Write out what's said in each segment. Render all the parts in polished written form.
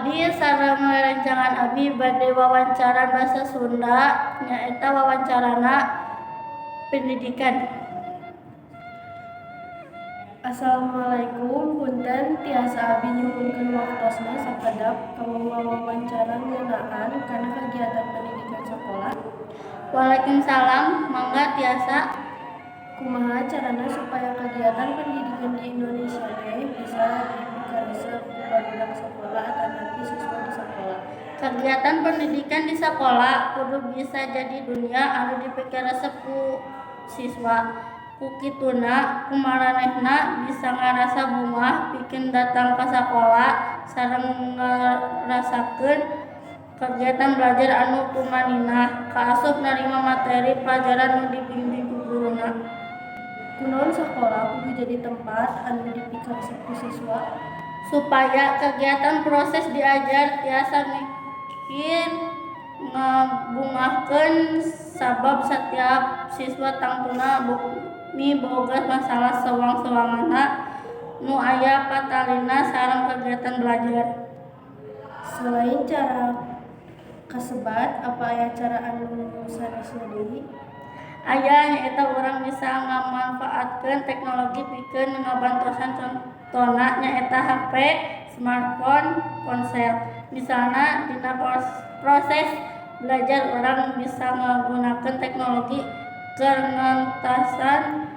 Abdi sareng rerencangan abdi bade wawancara basa Sunda nyaeta wawancarana pendidikan. Assalamualaikum, punten tiasa abdi nyuhunkeun waktosna sakedap kanggo wawancara ngeunaan kana kagiatan pendidikan sakola. Waalaikumsalam, mangga tiasa. Kumaha carana supaya kagiatan pendidikan di Indonesia teh bisa dipikaresep ku barudak sakola atanapi siswa di sakola. Kegiatan pendidikan di sekolah kudu bisa jadi dunia anu dipikaresep ku siswa. Ku kituna kumaranehna bisa ngarasa bungah pikeun datang ka sakola sareng ngarasakeun kegiatan belajar anu tumaninah, kaasup narima materi pelajaran nu dibimbing ku guruna. Kunaon sakola kudu jadi tempat anu dipikaresep ku siswa? Supaya kegiatan proses diajar tiasa mikir ngabungahkeun sabab setiap siswa tangtuna miboga masalah sewang-sewangana nu aya patalina sareng kegiatan belajar. Selain cara kasebat, apa aya cara anu sanesna deui? Aya nyaeta urang bisa ngamanfaatkeun teknologi pikeun ngabantosan, contona nyaeta HP, smartphone, ponsel. Misalna dina proses belajar urang bisa ngagunakeun teknologi keur ngentasan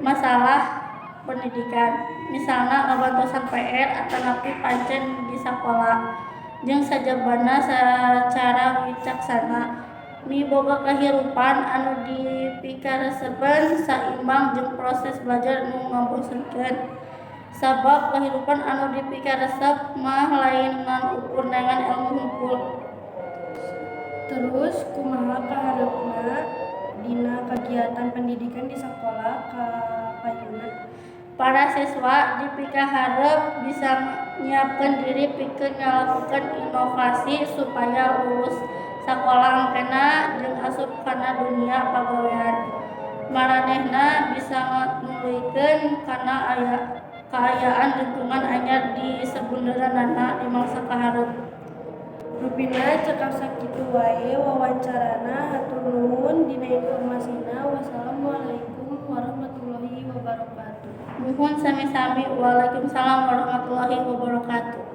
masalah pendidikan. Misalna ngabantosan PR atanapi pancen di sakola. Jeung sajabana sacara wicaksana miboga kahirupan anu dipikaresepen saimbang jeung proses belajar nu ngabosenkeun. Sabab kahirupan anu dipikaresep mah lain ngan ukur dengan ilmu hungkul. Terus kumaha kahareupna dina kagiatan pendidikan di sakola kapayuna? Para siswa dipikahareup bisa nyiapkeun diri pikeun ngalakukeun inovasi supaya lulus sakola engkena jeung asup kana dunia pagawean. Maranehna bisa nuluykeun kana kaayaan lingkungan anyar di sabundeurana di masa kahareup. Rupina cekap sakitu wae wawancarana. Hatur nuhun dina informasina. Wassalamualaikum warahmatullahi wabarakatuh. Nuhun sami-sami. Waalaikumsalam warahmatullahi wabarakatuh.